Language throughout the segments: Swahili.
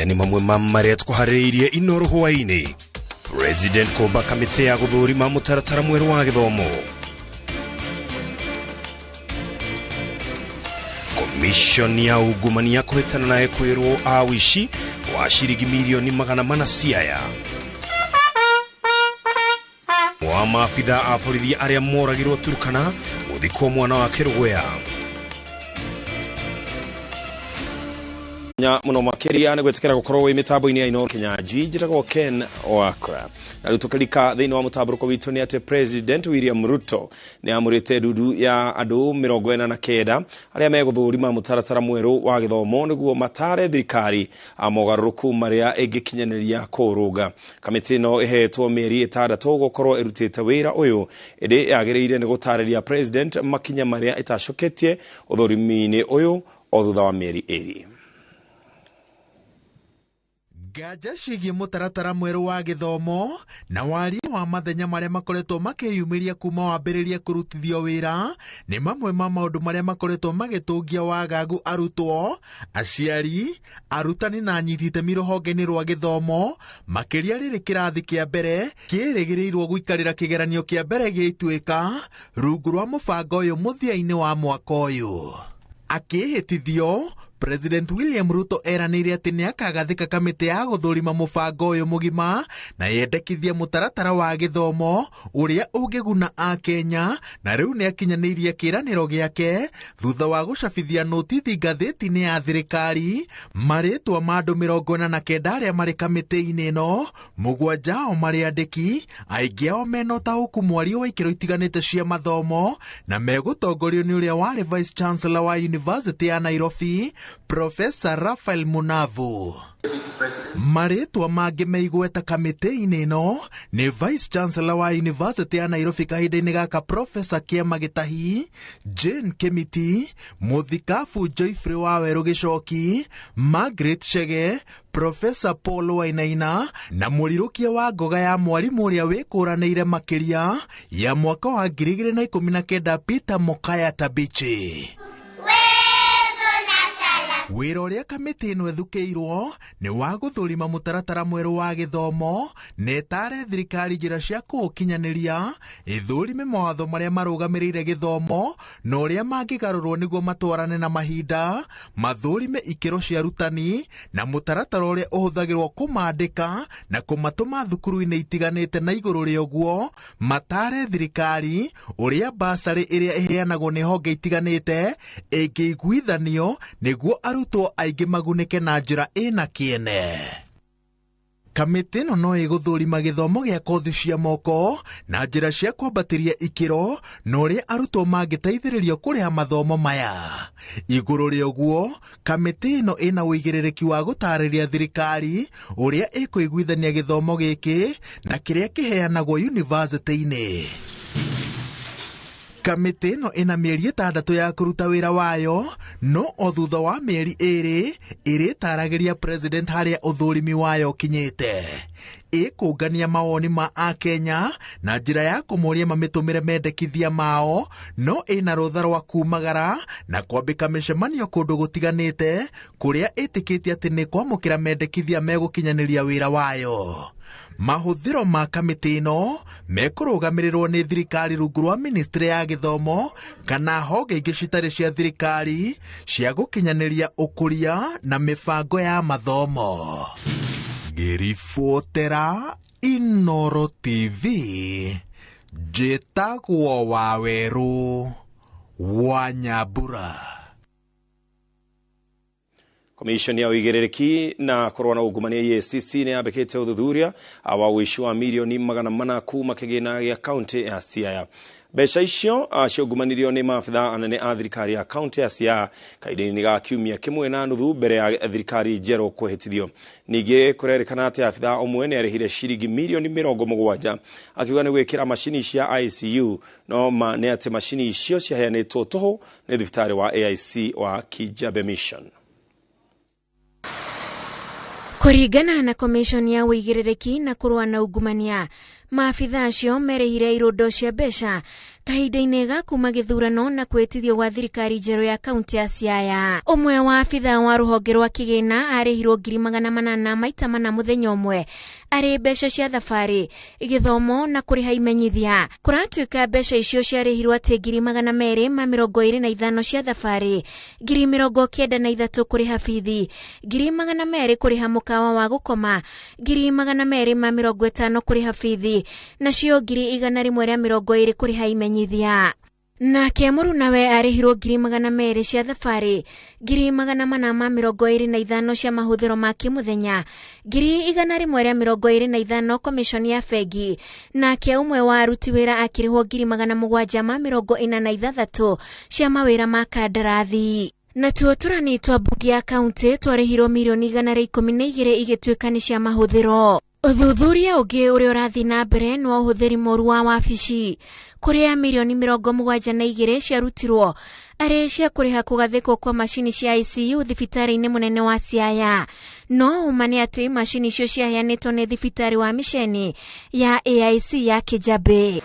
Maya ni mamwe maria tkuhariirie Inooro Hwaini. President Koba kamite ya guthurima mutaratara mweru wa githomo. Commission ya ugumania kuhetana na ekwirwo awishi wa shiringi milioni 400 ciaya. Wa maafitha a borithi aria moragirwo Turkana guthikwo mwana wa Wakuraya. Muno makiria ni gwetekera gukorwo wi mitambo-ini ya Inooro Kenya njitagwo Ken Wakuraya. Na rutukalika thiini wa mutabaruko witu ni ati President William Ruto ni amurite dudu ya andu 49 aria meguthurima mutaratara mweru wa githomo niguo matare thirikari amogaruruku maria ingikinyaniria kuruga. Kamiti no ihetwo mieri 6 gukorwo irutite wira uyu indi yagiriire ni gutariria President makinya maria itashoketie uthurimi-ini uyu o thutha wa mieri 2. Gaja cigie mutaratara mweru wa githomo na wari wa mathenya maria makoretwo makiyumiria kuma wambiriria kurutithio wira ni mamwe ma maundu maria makoretwo magitungia wagagu arutwo, aciari, arutani na anyitite mirohongeni rwa githomo makiria riri kirathi kia mbere kirigirirwo guikarira kigeranio kia mbere giituika rungu rwa mubango uyu muthia-ini wa mwaka uyu. Akihitithio, President William Ruto eranire ati ni akagathika kamiti ya guthurima mubango uyu mugima na yendekithia mutaratara wa githomo uria ungiguna a Kenya, na riu ni akinyanirie kiraniro giake thutha wa gucabithia notithi ngatheti-ini ya thirikari maritwa ma andu 49 aria mari kamiti-ini ino, 7 o mari andiki, aingi ao mena utahuku mwario wa ikiro itiganite cia mathomo na megutongorio ni uria wari Vice Chancellor wa University ya Nairobi Professor Rafael Munavu. Maritwa mangi meigweta kamiti-ini ino ni Vice Chancellor wa University ya Nairobi kahinda-ini gaka Professor Kiema Gitahi, Jane Kimiti, Muthikabu Joyfrey wa Weru Gicoki, Margaret Chege, Professor Paul Wainaina na murirukia wa ngoga ya mwarimu uria wikuraneire makiria ya mwaka wa 2019 Peter Mokaya Tabichi. Wira uria kamiti ino ethukiirwo ni wa guthurima mutaratara mweru wa githomo netare thirikari njira cia kuukinyaniria ithurime mawatho maria marugamirire githomo na uria mangigarurwo niguo matwarane na mahinda, mathurime ikiro cia arutani na mutaratara uria uhuthagirwo kumandika na kumatuma thukuru-ini itiganite na iguru ria uguo matare thirikari uria basari iria iheanagwo ni honge itiganite ingiguithanio niguo arutwo aingi magunike na njira ina kiene. Kamiti ino no iguthurima githomo gia kothi cia moko na njira cia kwambatiria ikiro na uria arutwo mangiteithiririo kuriha mathomo maya. Iguru ria uguo, kamiti ino ina uigiririki wa gutariria thirikari uria ikuiguithania githomo giki na kiria kiheanagwo university-ini. Kamiti ino ina mieri 6 ya kuruta wira wayo, no o thutha wa mieri 2 iritaragiria President haria uthurimi wayo kinyite. Ikungania mawoni ma a Kenya na njira ya kumuria mamitumire mendekithia mao, no ina rutha rwa kumagara na kwambika micemanio kundu gutiganite kuria itikitie ati ni kwamukira mendekithia megukinyaniria wira wayo. Mahuthiro ma kamiti ino mekurugamirirwo ni thirikari rungu rwa ministry ya githomo kana honge ingi citari cia thirikari cia gukinyaniria ukuria na mibango ya mathomo. Ngiribotera Inooro TV, njitagwo Waweru wa Nyambura. Commission ya uigiriki na korona ugumania EACC ni abekete uthuthuria wa wishi wa milioni 400 kuma kigina ya county ya Siaya. Besha icio ciugumanirio ni maafitha anene a thirikari ya county ya Siaya kaida-ini ga kiumia kimwe na nuthu mbere ya thirikari njero kuhitithio. Ningi kurerikana ati afitha omwe ni arihire shiringi milioni 70 akiuga ni gwikira mashini cia ICU no ni ati mashini icio ciaheanitwo toho ni thibitari wa AIC wa Kijabe Mission. Kuringana na Commission ya uigiriki na kurua na ugumania, maafitha acio merehire irundo cia besha kahinda-inĩ ga kuma gĩthurano na kwĩtithio gwa thirikari njerũ ya kaunti ya Siaya. Ũmwe wa abitha wa rũhonge rwa kĩgĩna arĩhirwo 800 maita mana mũthenya ũmwe arĩ mbeca cia thabarĩ, gĩthomo na kũrĩha imenyithia. Kũratuĩka mbeca icio ciarĩhirwo atĩ 225 cia thabarĩ, 93 kũrĩha bithi, 200 kũrĩha mũkawa wa gũkoma, 250 kũrĩha bithi, nacio 120 kũrĩha imenyithia. Nake mũrunawe arĩhirwo 200 cia thabarĩ, 425 cia mahũthĩro ma kĩmũthenya, 125 komishoni ya bengi, nake ũmwe wa aruti wĩra akĩrĩhwo 746 cia mawĩra ma kandarathi. Natuo tũrani twa mbunge ya kaunti twarĩhirwo mirioni 112 igĩtuĩka nĩ cia mahũthĩro. Ũthuthuria ũngĩ ũrĩa ũrathiĩ na mbere no ũhũthĩri mũru wa wabici, kũrĩa mirioni 72 ciarutirwo arĩ cia kũrĩha kũgathĩkwo kwa macini cia ICU thibitarĩ-inĩ mũnene wa Siaya. No uma nĩ atĩ macini icio ciaheanĩtwo nĩ thibitarĩ wa misheni ya AIC ya Kijabe.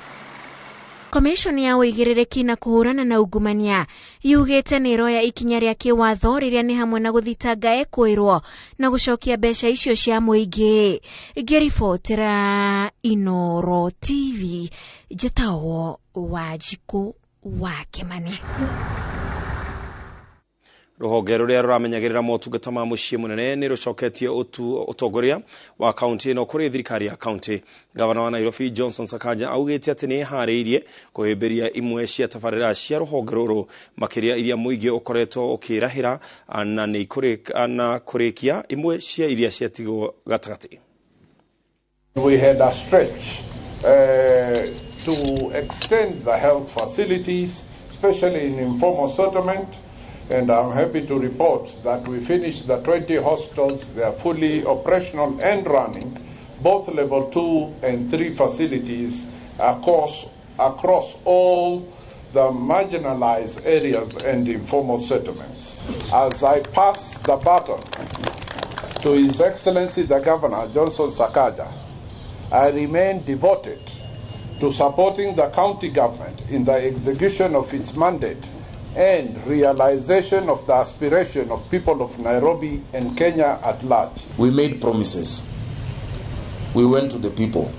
Komishoni ya ũigĩrĩrĩki na kũhũrana na ungumania yugĩte nĩ roya ikinya rĩa kĩwatho rĩrĩa nĩ hamwe na gũthitanga ekũĩrwo na gũcokia mbeca icio cia mũingĩ. Ngĩribotera Inooro TV, njĩtagwo Wanjikũ wa Kĩmani. Rũhonge rũrĩa rũramenyagĩrĩra motungata ma mũciĩ mũnene nĩ rũcoketie ũtongoria wa kaunti ĩno kũrĩ thirikari ya kaunti. Gavana wa Nairobi Johnson Sakaja augĩte atĩ nĩ eharĩirie kũhĩmbĩria imwe cia tabarĩra cia rũhonge rũrũ, makĩria iria mũingĩ ũkoretwo ũkĩrahĩra na nĩ kũrĩkia imwe cia iria ciatigwo gatagatĩ. We had a stretch to extend the health facilities, especially in informal settlement. And I'm happy to report that we finished the 20 hospitals. They are fully operational and running, both level 2 and 3 facilities across all the marginalized areas and informal settlements. As I pass the baton to His Excellency the Governor, Johnson Sakaja, I remain devoted to supporting the county government in the execution of its mandate and realization of the aspiration of people of Nairobi and Kenya at large. We made promises. We went to the people.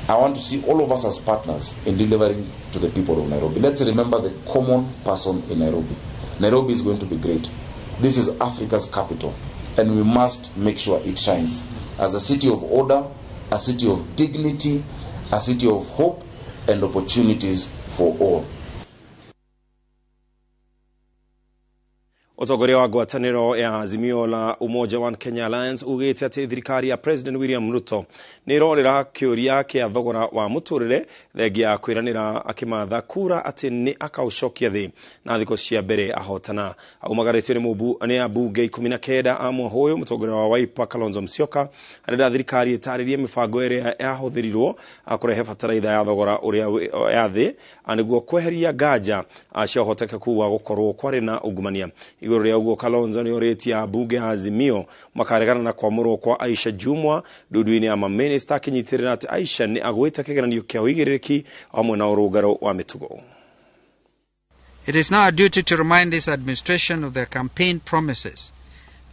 I want to see all of us as partners in delivering to the people of Nairobi. Let's remember the common person in Nairobi. Nairobi is going to be great. This is Africa's capital, and we must make sure it shines as a city of order, a city of dignity, a city of hope and opportunities for all. Ũtongoria wa ngwatanĩro ya Azimio la Umoja One Kenya Alliance ugĩte atĩ thirikari ya President William Ruto nĩ ĩrorera kĩũria kĩa thogora wa mũtũrĩre thengia ya kwĩranĩra akĩmatha kura atĩ nĩ akaũcokia thĩ na thikũ cia mbere ahotana. Aumagarĩtio nĩ ambunge 19 a mwaka ũyũ. Mũtongoria wa Wiper Kalonzo Musyoka arenda thirikari ĩtarĩrie mĩbango ĩrĩa yahũthĩrirwo kũrehe bataraitha ya thogora ũrĩa ya thĩ nĩguo kweheria nganja cia ũhotekeku wa gũkorwo kwarĩ na ungumania. Igũrũ rĩa ũguo, Kalonzo nĩ orĩtie ambunge a Azimio makaregana na kwamũrwo kwa Aisha Jumwa ndudu-inĩ ya mamĩnĩsta, akĩnyitĩrĩra atĩ Aisha nĩ agwĩte kĩgeranio kĩa ũigĩrĩrĩki hamwe na ũrũngarũ wa mĩtugo. It is now a duty to remind this administration of their campaign promises.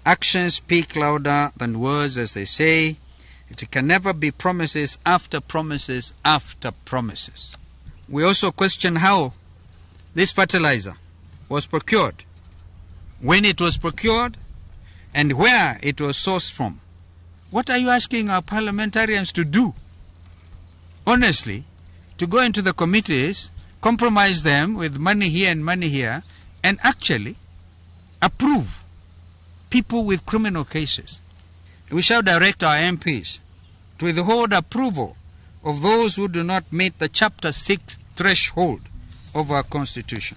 Actions speak louder than words, as they say. It can never be promises after promises after promises. We also question how this fertilizer was procured, when it was procured, and where it was sourced from. What are you asking our parliamentarians to do? Honestly, to go into the committees, compromise them with money here and money here, and actually approve people with criminal cases. We shall direct our MPs to withhold approval of those who do not meet the Chapter 6 threshold of our Constitution.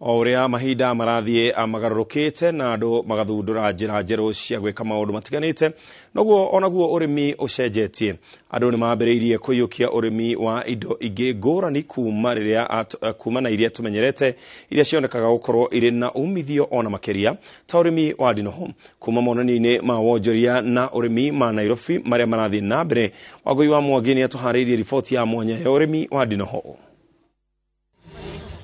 Oria mahinda marathie magarurukite na andu magathundura njira njeru cia gwika maundu matiganite noguo onaguo urimi ucenjetie andu ni mambiriirie kuyukia urimi wa indo ingi ngurani kuma na iria tumenyerete iria cionekaga gukorwo iri na umithio ona makeria ta urimi wa ndinoho kuma monani-ini ma wonjoria na urimi ma Nairobi maria marathie na mbere. Wagui wa Mwangi ni atuhariirie riboti ya mwanya ya urimi wa ndinoho.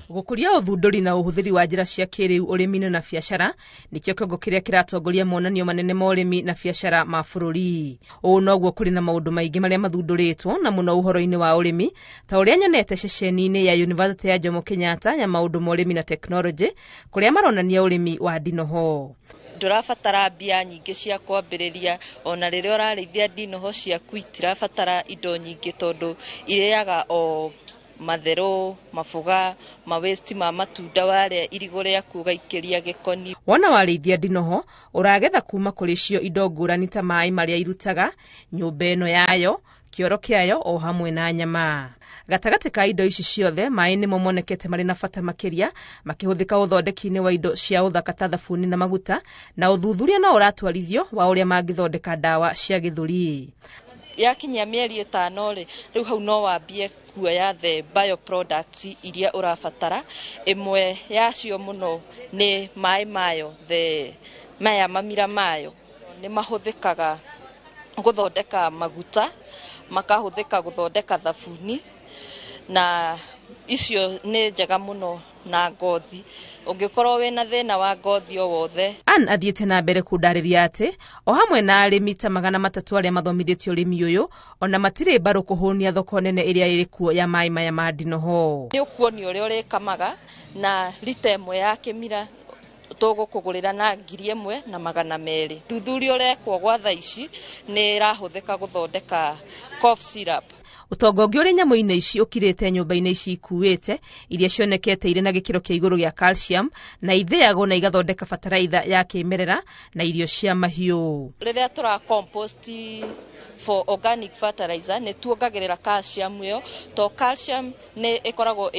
Gukuria uthunduri na uhuthiri wa njira cia kiriu urimi na biashara nikio kiongo kiria kiratongoria monanio manene ma urimi na biashara ma bururi. Noguo kuri na maundu maingi maria mathunduritwo na muno uhoro-ini wa urimi ta uria nyonete ceceni-ini ya University ya Jomo Kenyatta ya maundu ma urimi na technology kuria maronania urimi wa ndinoho. Ndurabatara mbia nyingi cia kwambiriria ona riria urarithia ndinoho ciaku itirabatara indo nyingi tondu iriaga o mathero mafuga mawesti ma matunda wale irigo riaku gaikiria gikoni. Wona warithia ndinoho uragetha kuma kuri cio indo ngurani ta mai maria irutaga nyumba eno yayo kioro kiayo o hamwe na nyama. Gatagati ka indo ici ciothe mai nimo monekete mari na bata makiria makihuthika uthondeki-ini wa indo cia uthaka ta thabuni na maguta na uthuthuria no uratwarithio wa uria mangithondeka ndawa cia githuri. Yakinya mieri 5 riu hau no wambie kuoya the bioproducts iria urabatara. Imwe yacio muno ni mai mayo maya mamira mayo ni mahuthikaga guthondeka maguta makahuthika guthondeka thabuni na icio ni njega muno na ngothi ungikorwo wina thina wa ngothi o wothe. Athiete na mbere kundariria ati o hamwe na arimi ta 300 aria mathomithitio urimi uyu ona matire mbaru kuhunia thoko nene iria iri kuo ya mai maya ma ndinoho. Ni ukuoni uria urikamaga na lita imwe ya kimira tugukugurira na 1,200. Thuthuria urekwo gwa thaa ici ni irahuthika guthondeka cough syrup. Utongo ungi uri nyamu-ini ici ukirite nyumba-ini ici ikuite iria cionekete ire na gikiro kia iguru gia calcium na itheago na igathondeka bataraitha ya kimerera na irio cia mahiu. Riria tura compost for organic fertilizer ne tuongagirira calcium yo to calcium ne ikoragwo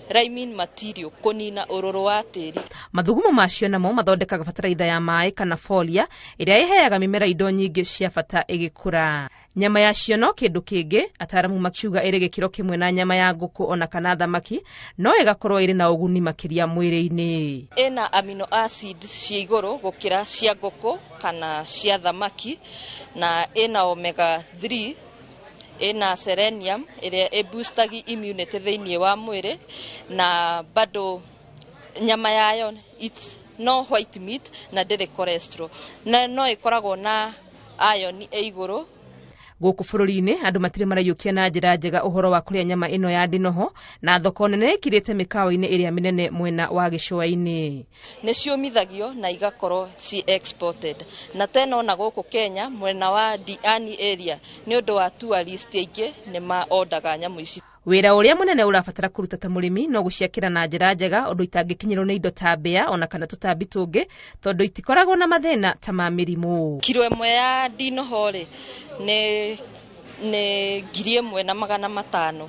riming material kunina ururu wa tiri. Mathugumo macio namo mathondekaga bataraitha ya mai kana folia iria iheaga mimera indo nyingi cia bata igikura. Nyama ya cio no kindu kingi ataramu makiuga iri gikiro kimwe na nyama ya nguku ona kana thamaki no igakorwo iri na uguni makiria mwiri-ini. Ina amino acids cia iguru gukira cia nguku kana cia thamaki na ina omega 3 ina selenium iria ibustagi immunity thiini wa mwiri na bado nyama yayo it's no white meat na ndiri cholesterol na no ikoragwo na iron iguru. Guku bururi-ini andu matire marayukia na njira njega uhoro wa kuria nyama ino ya ndinoho na thoko nene ikirite mikawa-ini iria minene mwena wa gicua-ini. Ni ciumithagio na igakorwo ci exported na tena ona guku Kenya mwena wa Diani area ni undu wa tourist aingi ni ma ordaga nyamu ici. Wira uria munene urabatara kuruta ta murimi no guciakira na njira njega undu itangikinyirwo ni indo ta mbea ona kana tutambi tungi tondu itikoragwo na mathina ta ma mirimu. Kilo imwe ya ndinoho ri ni 1,500.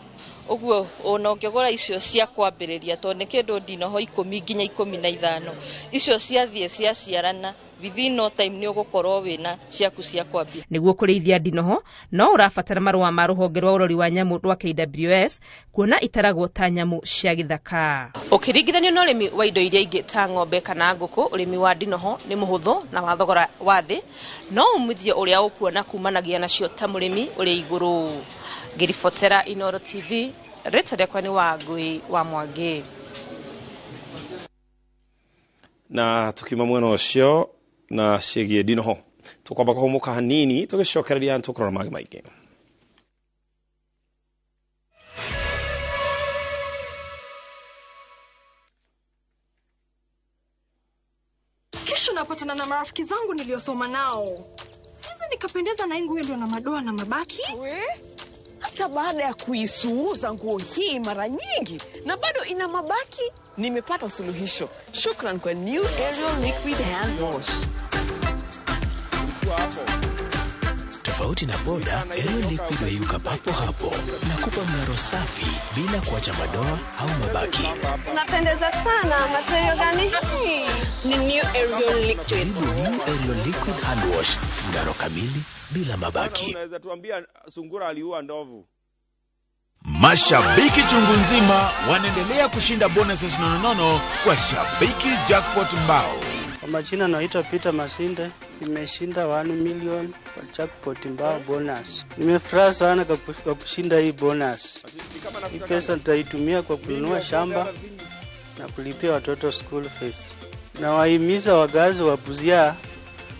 Uguo ona ungigura icio cia kwambiriria to ni kindu ndinoho 10 nginya 15 icio ciathie cia ciarana within no time ni ugukorwo wina ciaku cia kwambia. Niguo kurithia ndinoho no urabatara marua ma ruhonge rwa urori wa nyamu rwa KWS kuona itaragwo ta nyamu cia githaka. Ukiringithanio na urimi wa indo iria ingi ta ng'ombe kana nguku urimi wa ndinoho ni muhuthu na wa thogora wa thi no umithio uria ukuona kumanagia nacio ta murimi uri iguru. Ngiribotera Inooro TV rĩtwa rĩakwa nĩ Wagui wa Mwangi. Na tukiuma mwena ucio na ciĩgiĩ ndinoho tukwamba kũhũmũka hanini tũgĩcokereria tũkorwo na mangĩ maingĩ. Kesho napatana na marafiki zangu niliosoma nao. Sasa nikapendeza na nguo ndio na madoa na mabaki. Hata baada ya kuisuuza nguo hii mara nyingi na bado ina mabaki, nimepata suluhisho. Shukran kwa New Ariel Liquid Hand Wash. Tofauti na boda, Aerial Liquid weyuka papo hapo na kupa mng'aro safi bila kuacha madoa au mabaki. Napendeza sana. Material gani hii? Ni New Aerial Liquid. Jaribu New Aerial Liquid Hand Wash, mng'aro kamili bila mabaki. Unaweza tuambia sungura aliua ndovu? Mashabiki chungu nzima wanaendelea kushinda bonuses nonono kwa Shabiki Jackpot Mbao. Kwa majina naitwa Peter Masinde, nimeshinda 1 million kwa Jackpot Mbao bonus. Nimefurahi sana kwa kushinda hii bonus. Hii pesa nitaitumia kwa kununua shamba na kulipia watoto school fees. Na wahimiza wagazi wa Busia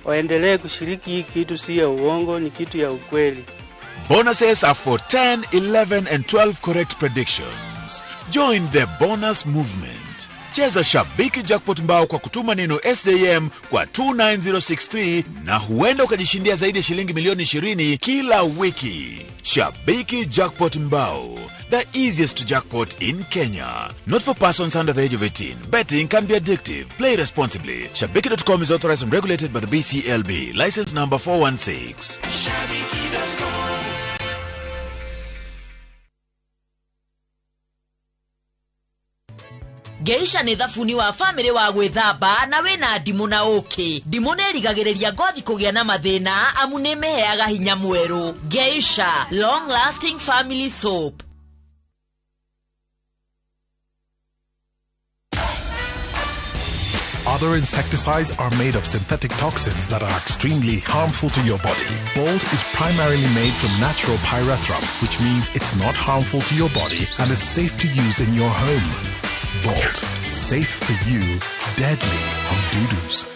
waendelee kushiriki. Hii kitu si ya uongo, ni kitu ya ukweli. Bonuses are for 10, 11 and 12 correct predictions. Join the bonus movement. Cheza Shabiki Jackpot Mbao kwa kutuma neno SJM kwa 29063 na huenda ukajishindia zaidi ya shilingi milioni 20 kila wiki. Shabiki Jackpot Mbao, the easiest jackpot in Kenya. Not for persons under the age of 18. Betting can be addictive. Play responsibly. Shabiki.com is authorized and regulated by the BCLB. License number 416. Shabiki.com. Geisha ni thafuni wa family wa gwithamba na wina ndimu na uki. Ndimu nerigagiriria ngothi kugia na mathina amu nimeheaga hinya mweru. Geisha, long lasting family soap. Other insecticides are made of synthetic toxins that are extremely harmful to your body. Bolt is primarily made from natural pyrethrum, which means it's not harmful to your body and is safe to use in your home. Bolt, safe for you, deadly on doo-doos.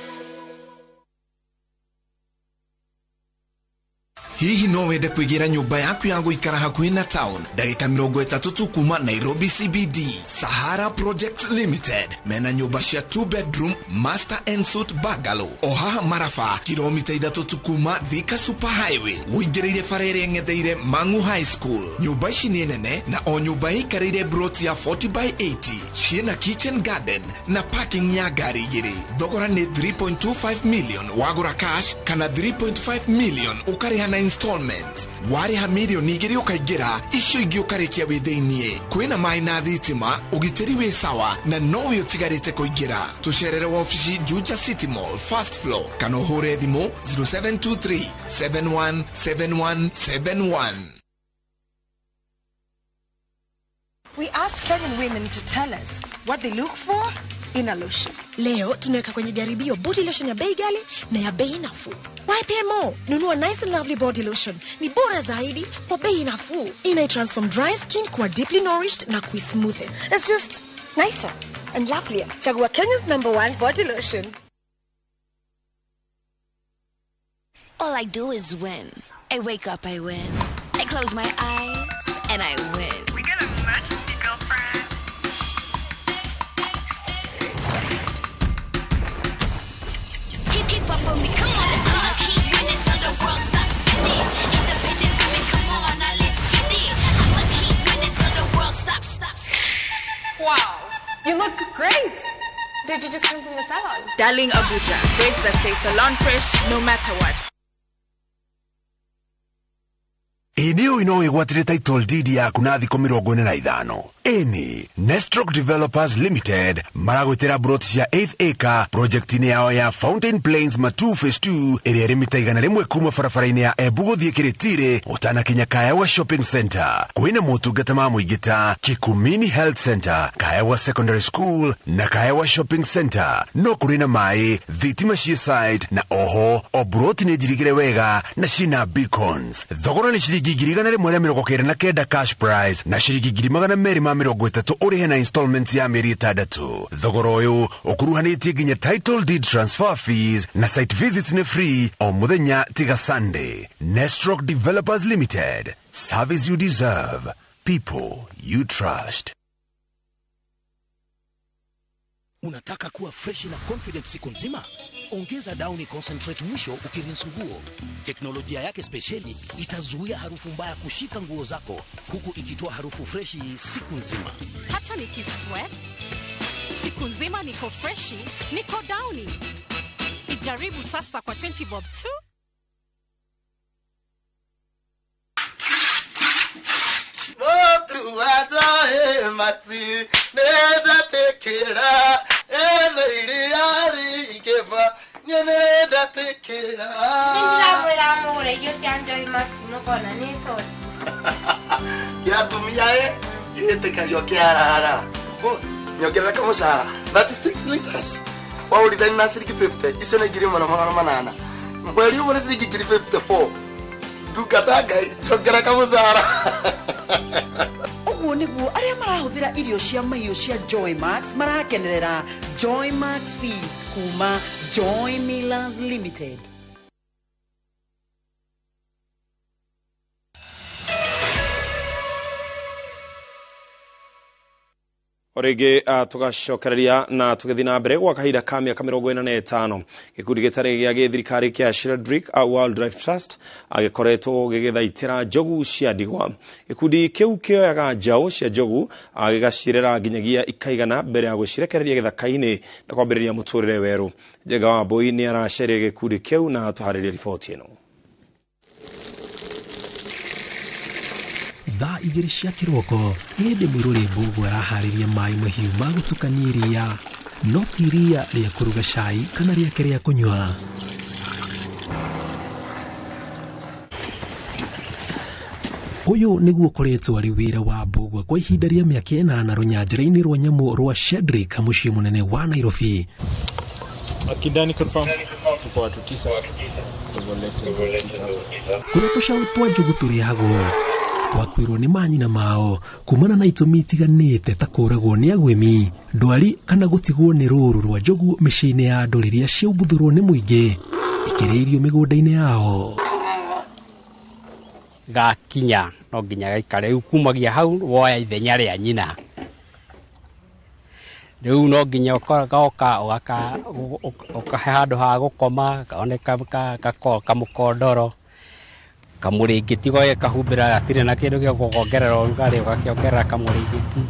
Hihi no wende kuigira nyumba yaku ya guikara hakuhi na town ndagika 30 kuma Nairobi CBD. Sahara Project Limited mena nyumba cia 2 bedroom master and suite bungalow ohaha Marafa kilomita 3 kuma Thika Super Highway uingireire farere ngetheire Mangu High School. Nyumba ici ni nene na o nyumba ikareire brot ya 40x80 ciena kitchen garden na parking ya gari igiri. Thogora ni 3.25 million wagura cash kana 3.5 million ukariha na installment. Wariha milioni igiri ukaigira icio ingi ukarikia witheinie. Kwina mai na thitima ugiteri wi sawa na no yotigarite kuigira. Tucerere wa ofisi Juja City Mall first floor kana uhure thimo 0723 717171. We asked Kenyan women to tell us what they look for in a lotion. Leo tunaweka kwenye jaribio body lotion ya bei ghali na ya bei nafuu. Why pay more? Nunua Nice and Lovely body lotion. Ni bora zaidi kwa bei nafuu. Inai-transform dry skin kuwa deeply nourished na kui-smoothen. It's just nicer and lovelier. Chagua Kenya's #1 body lotion. All I do is win. I wake up, I win. I close my eyes and I win. We got a emergency, girlfriend. Keep up with me, come on, let's all keep winning till the world stops spinning. Independent women, come on, now let's get it. I'ma keep winning till the world stops. Wow, you look great. Did you just come from the salon? Darling Abuja, braids that stay salon fresh no matter what. Eneo igwatire title deed ya kunathi ko 45. Eni Nestrock Developers Limited maragwitira brot ya 8th acre project ni yao ya Fountain Plains Matu Phase 2 area rimita igana rimwe kuma farafaraini ya Ebugo thiekiretire utana kinya Kaewa Shopping Center. Kuina motungata ma muigita Kikumini Health Center, Kaewa Secondary School na Kaewa Shopping Center. No kurina mai thitima cia site na oho obrot ni jirigire wega na shina beacons. Thogora ni shilingi 129 cash price na shilingi 230 urihe na installments ya mieri 3. Thogora uyu ukuruhanitie nginya title deed transfer fees na site visits ni free o muthenya tiga Sunday. Nestrock Developers Limited, service you deserve, people you trust. Unataka kuwa fresh na confident siku nzima? Ongeza Downy concentrate mwisho ukirinse nguo. Teknolojia yake speciali itazuia harufu mbaya kushika nguo zako huku ikitoa harufu freshi siku nzima. Hata nikisweat siku nzima niko freshi, niko Downy. Ijaribu sasa kwa 20 bob tu. Maxi, Neda Tekela, and Lady Ari Geva, Neda Tekela. Io stiamo già in Maximo con la neso. Ya tu miae, te cayó que ara. Boss, yo quiero como Sara. 36 liters. Wow, the then nasty 50. It's a grim manana. Well, you want to see 54. Do Gataga, Jogara Kamazara. Niguo aria marahũthĩra irio cia mahiũ cia Joy Max marakenerera Joy Max Feeds kuma Joy Millers Limited. Orege tugacokereria na tugethi na mbere gwa kahinda ka mĩaka 45 gikundi gĩtarĩ gĩa gĩthirikari kĩa Sheldrick Wildlife Trust agĩkoretwo gĩgĩthaitĩra njogu cia ndigwa. Gikundi kĩu kĩoyaga njaũ cia njogu agĩgacirera nginyagia ikaigana mbere ya gũcirekereria gĩthaka-inĩ na kwambĩrĩria mũtũrĩre werũ. Njega wa Mbũi nĩ aracereire gikundi kĩu na tũharĩria riboti ĩno. Thaa igĩrĩ cia kĩroko hĩndĩ mũirũrĩ Mbũgũ araharĩria maĩ mahiũ ma gũtukania iria, no ti iria rĩa kũruga cai kana rĩake rĩa kũnyua. Ũyũ nĩguo ũkoretwo arĩ wĩra wa Mbũgũ kwa ihinda rĩa mĩaka 8 rũnyanjara-inĩ rwa nyamũ rwa Sheldrick mũciĩ mũnene wa Nairobi. Akidani confirm tuko watu 9 kũrĩa tũcaũ twa njogu tũrĩagwo twakwirwo nĩ manyina mao kumana na itũmi itiganĩte ta kũragwo nĩ agwĩmi, ndwari kana gũtigwo nĩ rũũru rwa njogu mĩciĩ-inĩ ya andũ rĩrĩa ciaumbuthũrwo nĩ mũingĩ ikĩrĩirio mĩgũnda-inĩ yao. Gakinya no nginya gaikare rĩu kumagia hau woya ithenya rĩa nyina, rĩu no nginya ũkoka ũkahe handũ ha gũkoma kaoneka kamũkondoro kamũrĩngĩti goye kahumbĩra gatirĩ na kĩndũ gĩa gũkongerera ũrugarĩ ũgakĩongerera kamũrĩngĩti.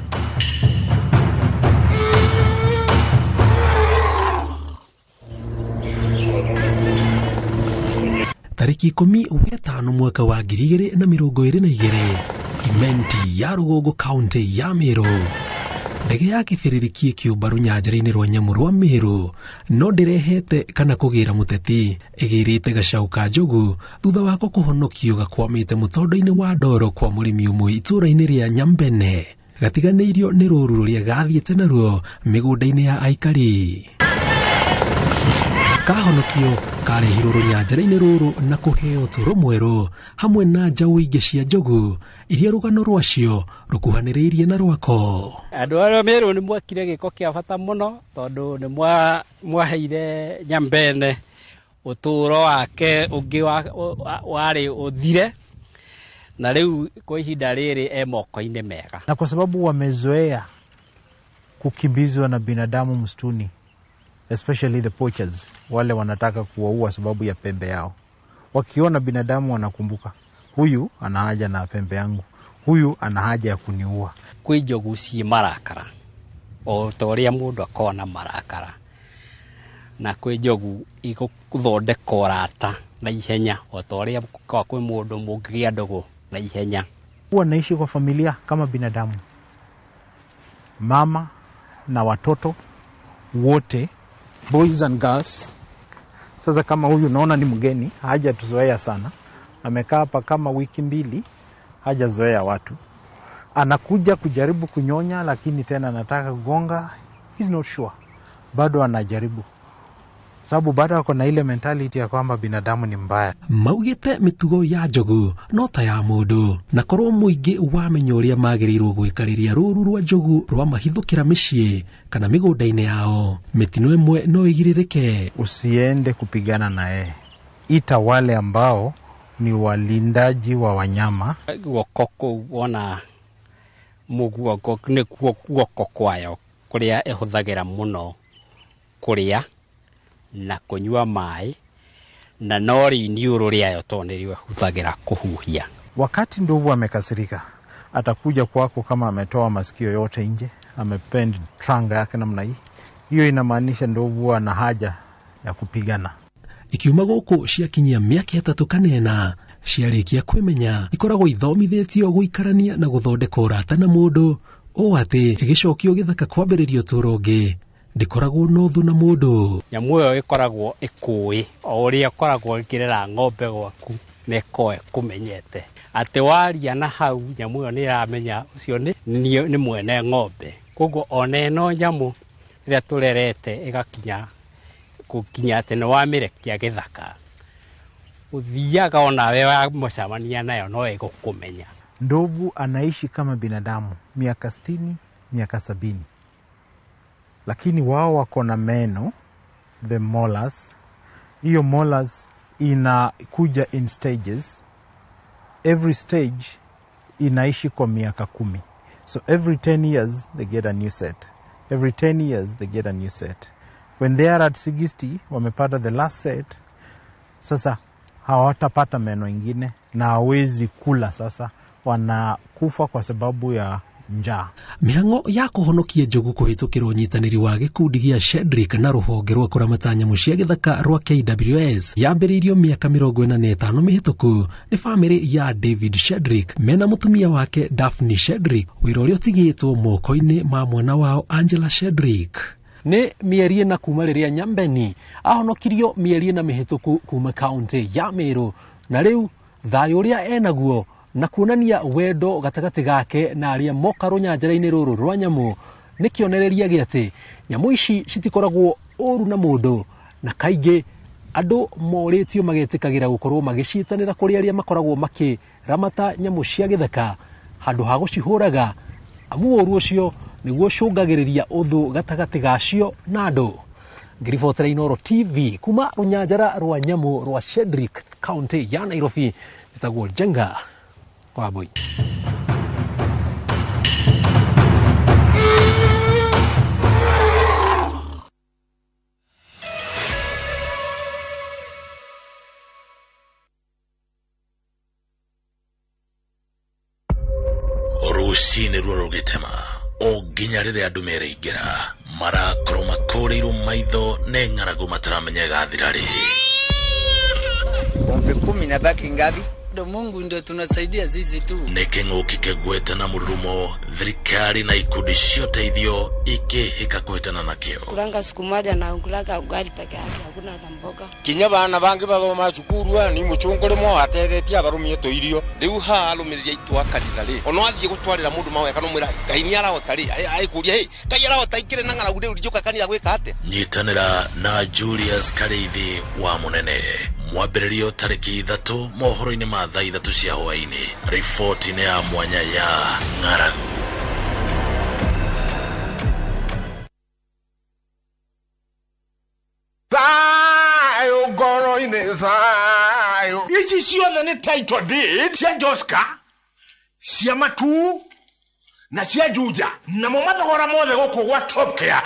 Tarĩki 15 mwaka wa 2022 Imenti ya Rũgongo kaunti ya Meru, ndege ya kĩbĩrĩrĩki ĩkĩũmba rũnyanjara-inĩ rwa nyamũ rwa Meru, no ndĩrehete kana kũgĩra mũteti ĩgĩrĩte gacaũ ka njogu thutha wako kũhonokio gakwamĩte mũtondo-inĩ wa ndoro kwa mũrĩmi ũmwe itũũra-inĩ rĩa Nyambene gatiganĩirio nĩ rũũru rũrĩa gathiĩte naruo mĩgũnda-inĩ ya aikari. Kahonokio karehirwo rũnyanjara-inĩ rũrũ na kũheo ũtũũro mwerũ hamwe na njaũ ingĩ cia njogu iria rũgano rwacio rũkuhanĩrĩirie na rwako. Andũ arĩa Meru nĩ mwekire gĩko kĩa bata mũno tondũ nĩ mwaheire Nyambene ũtũũro wake ũngĩ warĩ ũthire, na rĩu kwa ihinda rĩrĩ moko-inĩ mega, na kwa sababu wamezoea kukimbizwa na binadamu msituni, especially the poachers, wale wanataka kuwaua sababu ya pembe yao. Wakiona binadamu wanakumbuka, huyu ana haja na pembe yangu, huyu ana haja ya kuniua. Kwĩ njogu ciĩ marakara o ta ũrĩa mũndũ akona marakara, na kwĩ njogu igũthondeka ũrata na ihenya o ta ũrĩa kwĩ mũndũ mũngĩgĩa ndogo na ihenya. Huwa naishi kwa familia kama binadamu, mama na watoto wote, boys and girls. Sasa kama huyu naona ni mgeni, haja tuzoea sana, amekaa hapa kama wiki 2, hajazoea watu, anakuja kujaribu kunyonya, lakini tena anataka kugonga. He's not sure, bado anajaribu sababu bado ako na ile mentality ya kwamba binadamu ni mbaya. Maugĩte mĩtugo ya njogu no ta ya mũndũ, na korwo mũingĩ wamenya ũrĩa magĩrĩirwo gwĩka rĩrĩa rũũru rwa njogu rwa mahithũkĩra mĩciĩ kana mĩgũnda-inĩ yao, mĩtino ĩmwe no ĩgirĩrĩke. Usiende kupigana na yeye, ita wale ambao ni walindaji wa wanyama. Guoko kũu wona mũguongo nĩkuo guoko kwayo kũrĩa ĩhũthagĩra mũno kũrĩa na kunyua maĩ, na nori iniũrũ rĩayo to nĩrĩo ĩhũthagĩra kũhuhia. Wakati ndovu amekasirika, atakuja kwako kama ametoa masikio yote nje, amepend tranga yake namna hii, hiyo inamaanisha ndovu ana haja ya kupigana. Ikiuma gũkũ ciakinyia mĩaka 3 kanena, ciarĩkia kwĩmenya ikoragwo ithomithĩtio gũikarania na gũthondeka ũrata na mũndũ o ati gicokio githaka kwambiririo turonge ndikoragwo nothu na mundu. Nyamu yo ikoragwo ikui o uria ikoragwo ikirera ng'ombe gwaku nekoe kumenyete ati waria na hau nyamu yo ni iramenya ucio ni mwene ng'ombe. Koguo one no nyamu ria turerete igakinya kukinya ati ni wamirekia githaka uthiaga ona we wa mucamania nayo no igukumenya. Ndovu anaishi kama binadamu miaka 60, miaka 70. Lakini wao wako na meno, the molars. Hiyo molars inakuja in stages. Every stage inaishi kwa miaka 10. So every 10 years they get a new set. Every 10 years they get a new set. When they are at 60 wamepata the last set, sasa hawatapata meno ingine na hawezi kula, sasa wanakufa kwa sababu ya njaa. Mihango ya kuhonokia njogu kuhitukirwo nyitaniri wa gikundi gia Shedrick na ruhonge rwa kuramata nyamu cia githaka rwa KWS yambiriirio miaka 45 mihituku ni family ya David Shedrick mena mutumia wake Daphne Shedrick wira uria utigitwo moko-ini ma mwana wao Angela Shedrick. Ni mieri na kuma riria Nyambeni ahonokirio mieri na mihituku kuma kaunti ya Meru na riu thayo uria enaguo na kuonania wendo gatagati gake na aria moka runyanjara-ini ruru rwa nyamu ni kionereria giati nyamu ici citikoragwo uru na mundu na kaingi andu moritio magetikagira gukorwo magicitanira kuri aria makoragwo makiramata nyamu cia githaka handu ha gucihuraga amu uru ucio niguo cungagiriria uthu gatagati gacio na andu. Ngiribotera Inooro TV kuma runyanjara rwa nyamu rwa Shedrick kaunti ya Nairobi itagwo Jenga kwa boy. Rucini ruo rugitema o nginya riria andu mereingera marakorwo makoreirwo maitho ne ng'aragu mataramenya gathira ri. Pombe 10 na baki ngapi? Ndo Mungu ndio tunasaidia sisi tu. Ni king'uki kigweta na mururumo thirikari na ikundi cia teithio ikihika kwetana nakio. Kulanga siku moja na kulaga ugali peke yake, hakuna hata mboga. Kinya bana bangi bathoma cukuru ni mucunguri mo atethetie abarumie to irio. Riu ha arumiria itwa kanitha ri. Ono athie gutwarira mundu mawe kana mwira Ngai ni arahota ri. Ai kuria hey, Ngai arahota ikire na ng'aragu riu rijuka kanitha gwika ate. Nyitanira na Julius Kareithi wa Munene. Mwambĩrĩrio tarĩki 3 mohoro-inĩ ma thaa 3 cia hwaĩ-inĩ. Riboti-inĩ ya mwanya ya ng'aragu. Thayo ngoro-inĩ thayo. Ici ciothe nĩ title deed cia Joska, cia Matu na cia Juja. Namo mathogora mothe gũkũ gwa Top Care.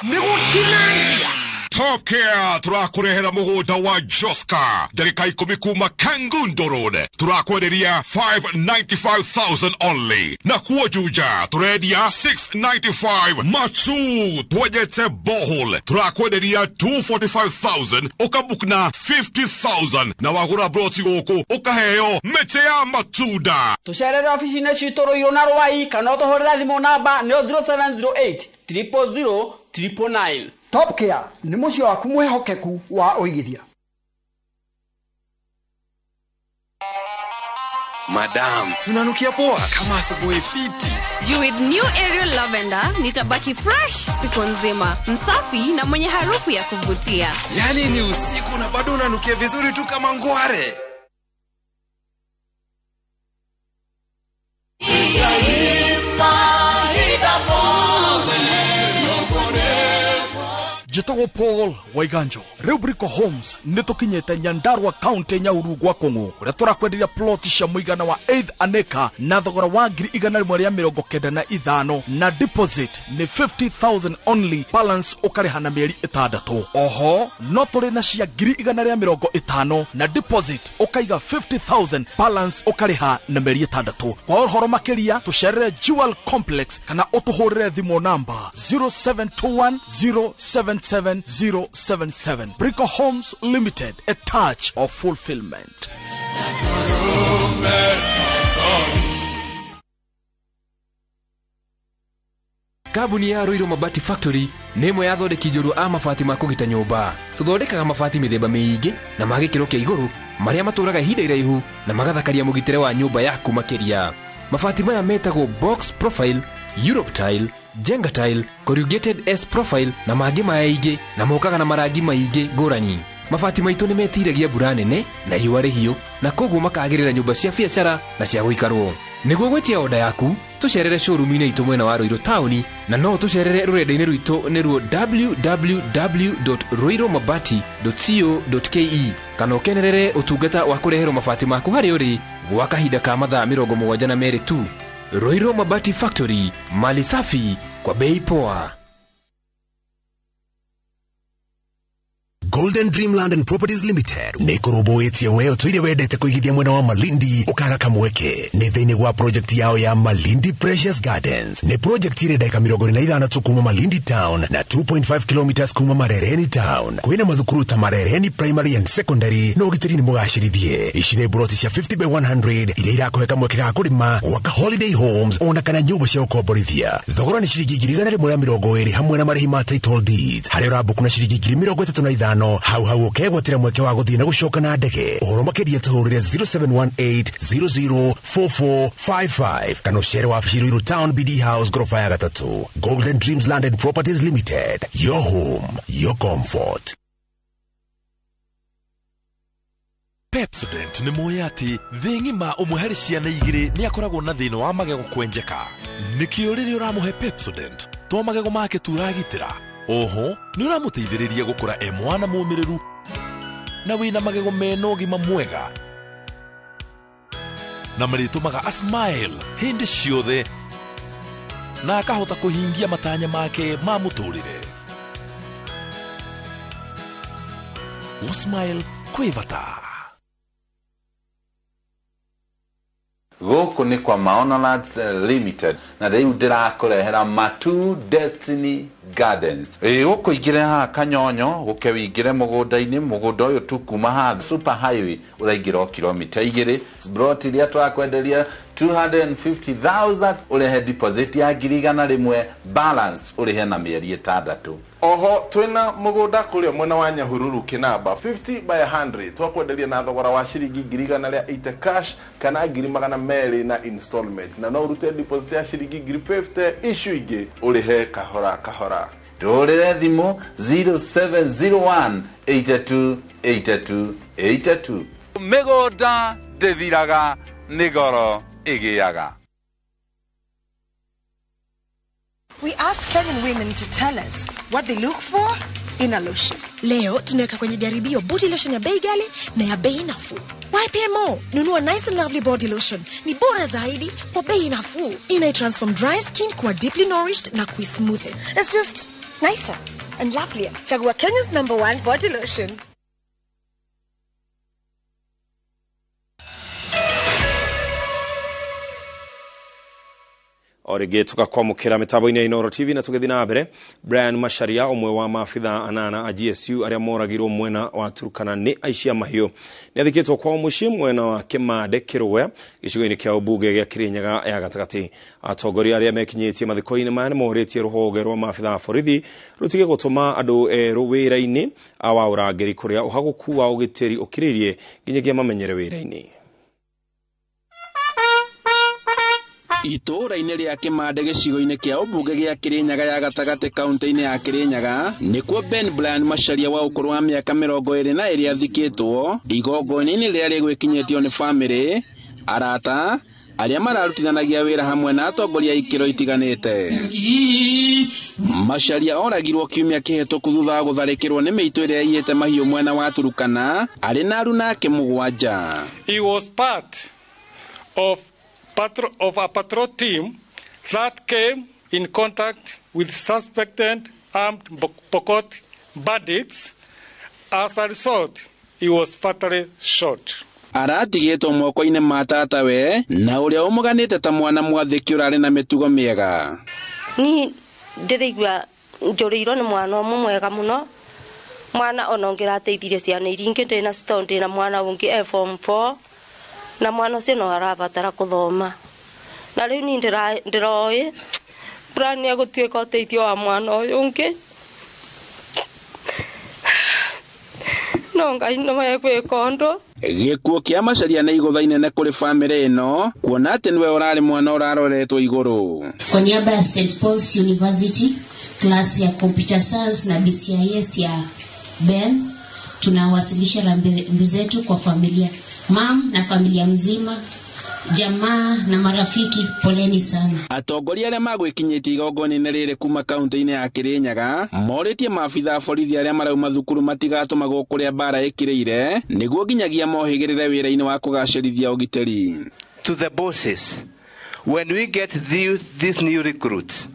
Nĩ gũtinangia. Top Care turakurehera mugunda wa Joska ndarika 10 kuma Kangundo Road turakwereria 595,000 only na kuo Juja turedia 695. Matu twejete bohol turakwereria 245,000 ukabukna 50,000 na wagura broti goko ukaheo mete ya matunda. Tusherere ofisi-inĩ citũ Ruiru na Rwai kana ũtũhũrĩre thimũ namba nĩ 0708 000 999. Top Care ni mucio waku mwehokeku wa uigithia. Madam, tunanukia poa kama asubuhi fiti. Juu with new Ariel Lavender nitabaki fresh siku nzima, msafi na mwenye harufu ya kuvutia. Yani ni usiku na bado unanukia vizuri tu kama ngware. Jitogo Paul Waiganjo Rubrico Homes nitukinyete Nyandarua County Nyahururu gwa Kongo uria turakwenderia plot cia muigana wa 8 aneka na thogora wa 195 na deposit ni 50,000 only, balance ukariha na mieri 6. Oho no turi na cia 150 na deposit ukaiga 50,000, balance ukariha na mieri 6. Kwa uhoro makiria tucerere Jewel Complex kana utuhurire thimo namba 0721077077. Brico Homes Limited, a touch of fulfillment. Kambuni ya Roiro Mabati Factory nĩ ĩmwe ya thondeki njorua a mabati ma kũgita nyũmba. Tũthondekaga mabati mĩthemba mĩingĩ na ma gĩkĩro kĩa igũrũ marĩa matũraga ihinda iraihu na magathakaria mũgitĩre wa nyũmba yaku makĩria. Mabati maya metagwo box profile, Europe tile, Jenga tile, corrugated S profile na mangĩ maingĩ na mokaga na marangi maingĩ ngũrani. Mabati maitũ nĩ metiragia mbura nene na riũa rĩhiũ na koguo makagĩrĩra nyũmba cia biacara na cia gũikarwo. Nĩguo gwetia oda yaku tũcerere showroom-inĩ itũ mwena wa Roiro Town na no tũcerere rũrenda-inĩ rwitũ nĩruo www.roiromabati.co.ke kana ũkenerere ũtungata wa kũreherwo mabati maku harĩ ũrĩ gwa kahinda ka mathaa 72 tu. Roiro Mabati Factory, mali safi kwa bei poa. Golden Dreamland and Properties Limited nĩ kũrũmbũĩtie we ũtũire wendete kũigithia mwena wa Malindi ũkaga kamweke nĩ thĩinĩ wa project yao ya Malindi Precious Gardens. Nĩ project ĩrĩ dakika 25 kuma Malindi Town na 2.5 kilometers kuma Marereni Town. Kwĩna mathukuru ta Marereni Primary and Secondary na ũgitĩri nĩ mũgacĩrithie. Ici nĩ broti cia 50 by 100 iria irakũhe kamweke ga kũrĩma gwaka holiday homes ona kana nyũmba cia ũkomborithia. Thogora nĩ ciringi 120 hamwe na marĩhi ma title deeds. Harĩ ũrambuku na ciringi 35 hau ukegwatĩra mweke wa gũthiĩ na gũcoka na ndege. Ũhoro makĩria tũhũrĩre 0718004455 kana ũcere wabici Roiro Town BD House gorofa ya 3. Golden Dreams Land and Properties Limited, your home, your comfort. Pepsodent nĩ mũĩ atĩ thĩ ng'ima ũmwe harĩ ciana igĩrĩ nĩ akoragwo na thĩna wa magego kwenjeka. Nĩkĩo rĩrĩa ũramũhe Pepsodent to magego make turagitĩra. Oho nĩ ũramũteithĩrĩria gũkũra mwana mũmĩrĩru na wĩna magego mena ũgima mwega na marĩtũmaga asmile hĩndĩ ciothe na akahota kũhingia matanya make ma mũtũrĩre. Usmile kwĩ bata. Gũkũ nĩ kwa Maonolands Limited na rĩu ndĩrakũrehera Matu Destiny Gardens. Gũkũ ingĩre haha Kanyonyo gũke wĩingĩre mũgũnda-inĩ, mũgũnda ũyũ tu kuma haha Super Highway ũraingĩra kilomita 2. Broti iria twakwenderia 250,000 ũrehe deposit ya 100,000 balance ũrehe na mĩeri 6. Oho twina mũgũnda kũrĩa mwena wa Nyahururu Kinamba 50 by 100 twakwenderia na thogora wa ciringi 180 cash kana 200 na installment na no urute deposit ya ciringi 50 issue ingĩ ũrehe kahora kahora. Ndũrĩre thimũ 0701828282. Mĩgũnda ndĩthiraga nĩ goro ĩgĩaga. We asked Kenyan women to tell us what they look for in a lotion. Leo tunaweka kwenye jaribio body lotion ya bei ghali na ya bei nafuu. Why pay more? Nunua Nice and Lovely body lotion. Ni bora zaidi kwa bei nafuu. Inai-transform dry skin kuwa deeply nourished na kui-smoothen. It's just nicer and lovelier. Chagua Kenya's #1 body lotion. Orege tukakwamũkĩra mĩtambo-inĩ ya Inooro TV na tũgĩthiĩ na mbere. Brian Macharia ũmwe wa maabitha anana a GSU arĩa moragirwo mwena wa Turkana nĩ aici a mahiũ nĩ athikĩtwo kwao mũciĩ mwena wa Kĩmande Kĩrũgwe gĩcigo-inĩ kĩa ũmbunge gĩa Kirinyaga ya gatagatĩ. Atongoria arĩa mekinyĩtie mathiko-inĩ maya nĩ mohorĩtie rũhonge rwa maabitha a borithi rũtige gũtũma andũ erũ wĩra-inĩ wa ũrangĩri kũrĩa ũhagũku wa ũgitĩri ũkirĩrie nginyagia mamenyere wĩra-inĩ. Itũra-inĩ rĩa Kĩmande gĩcigo-inĩ kĩa ũmbunge gĩa Kirinyaga ya gatagatĩ kaunti-inĩ ya Kirinyaga nĩkuo Ben Brian Macharia wa ũkũrũ wa mĩaka 22 athikĩtwo igongona-inĩ rĩrĩa rĩgwĩkinyĩtio nĩ bamĩrĩ, arata arĩa mararutithanagia wĩra hamwe na atongoria ikĩro itiganĩte. Macharia oragirwo kiumia kĩhĩtũku thutha wa gũtharĩkĩrwo nĩ mĩitũ ĩrĩa ĩiyĩte mahiũ mwena wa Turkana arĩ na aruna ake 7. He was part of a patrol team that came in contact with suspected armed Pokot bandits. As a result, he was fatally shot. Aratigĩtwo moko-inĩ ma tatawe na ũrĩa ũmũganĩte ta mwana mwathĩki ũrarĩ na mĩtugo mĩega. Ni ndĩraigua njũrĩirwo nĩ mwana ũmwe mwega mũno. Mwana ona ũngĩrateithirie ciana iria ingĩ ndĩna stone na mwana ũngĩ form 4 na mwana ũcio no arabatara kũthoma. Na rĩu ni ndĩroĩ Brian agutuika uteithio wa mwana uyu ungi no ngai no megwika undu gikuo kia Macharia na igutha inene kuri family ino kuona ati niwe urari mwana uraroretwo iguru. Kwa niaba ya St Paul's University klasi ya computer science na BCIS ya Ben, tunawasilisha rambirambi zetu kwa familia mam na familia mzima, jamaa na marafiki, poleni sana. Atongoria aria magwikinyitie igongona riri kuma kaunti-ini ya Kirinyaga moritie maabitha borithi aria marauma thukuru matigatumagwo kuria bara ikirire niguo nginyagia mohigirire wira-ini wa kugacirithia ugiteri. To the bosses, when we get these new recruits,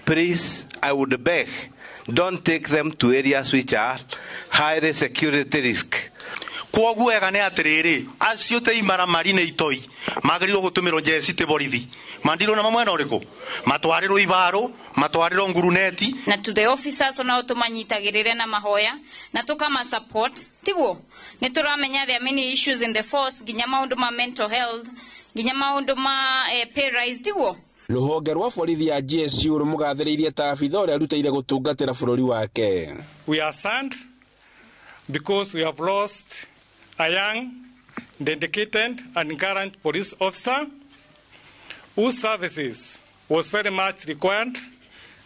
please, I would beg, don't take them to areas which are high security risk. Kwoguo ega ne atiriri acio te imara marine itoi magiriro gutumiro jesi te borithi mandiro na mamwe noriko matwariro ibaro matwariro nguruneti. Na to the officers onao tumanyitagirire na mahoya na tukama support tiguo nituramenya there are many issues in the force ginya maundu ma mental health ginya maundu ma pay rise tiguo. Ruhonge rwa borithi ya GSU rumugathiriirie ta abitha uria rutaire gutungatira bururi wake. We are saddened because we have lost a young, dedicated and gallant police officer whose services was very much required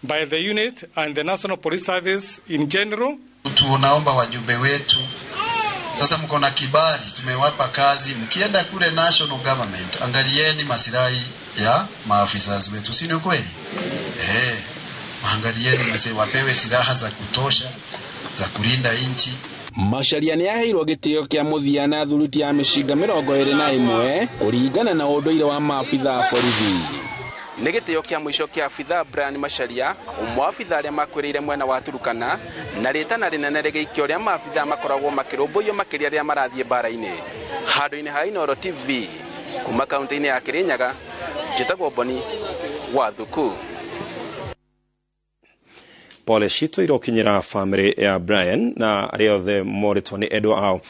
by the unit and the National Police Service in general. Tunaomba wajumbe wetu sasa, mko na kibali, tumewapa kazi, mkienda kule national government angalieni masirai ya maafisa wetu, si ni kweli? Angalieni wapewe silaha za kutosha za kulinda nchi. Macharia ni aheirwo gitio kia muthia na thuruti ya mishinga 21 kuringana na unduire wa maabitha a borithi. Ni gitio kia mwisho kia abitha Brian Macharia, umwe abitha aria makwirire mwena wa Turukana, na ritana rinene rigeikio ria maabitha makoragwo makirumbuyo makiria ria marathie bara-ini. Handu-ini ha Inooro TV kuma kaunti-ini ya Kirinyaga, njitagwo Boni wa Thuku. Pole shito irokinyira family ya Brian na aria othe moritwo ni endwa ao.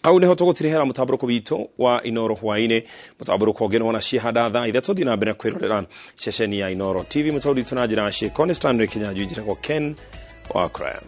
Au neho tugutirihera mutabaruko wito wa Inooro Hwaini, mutabaruko ngeno na cihanda thaa ithatũ thina mbere kwirorera ceceni ya Inooro TV. Mutauri tunajira shi Constantine Kenya jujira ko Ken Wakuraya.